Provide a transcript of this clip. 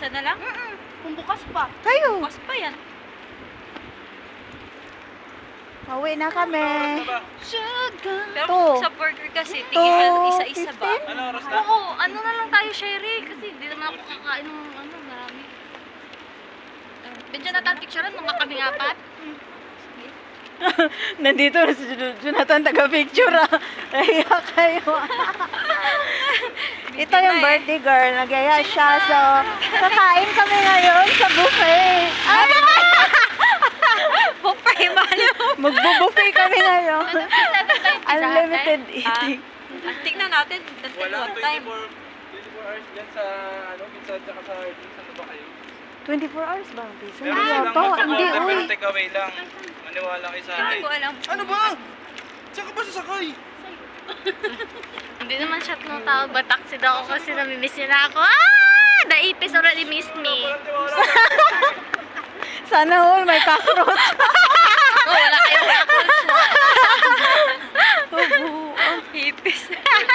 Sana lang? Kung bukas pa. Kayo. Bukas pa yan. Pauwi na kami. Pero Two. sa burger kasi, tingin Two, isa-isa ba? 15? Ano oras na? Oo, ano na lang tayo, Sherry. Kasi di naman ako kakain ng marami. Bidyan na tayo picturean, mga kaming apat. Nandito na si Jonathan taga-picture ah. Kaya kayo. Ito yung birthday girl. Nagyaya siya. So, kakain kami ngayon sa buffet. Ay, Buffet ba? magbo-buffet kami ngayon. Unlimited Ah, eating. tingnan natin. Wala, One time. 24 hours dyan sa, pizza at saka sa Arby's. Ano ba kayo? 24 hours ba? Pizza? Pero Hindi silang ata. Hindi, mag-order, uy. pero take away lang. Maniwala kayo sa Hindi akin. ko alam. Ano ba? Saan ka ba sasakay? Hindi naman siya tinatawag ba taxi daw ako kasi namimiss niya na ako. Ah! The Ipis already missed me. Walang tiwala. Sana all may cockroach.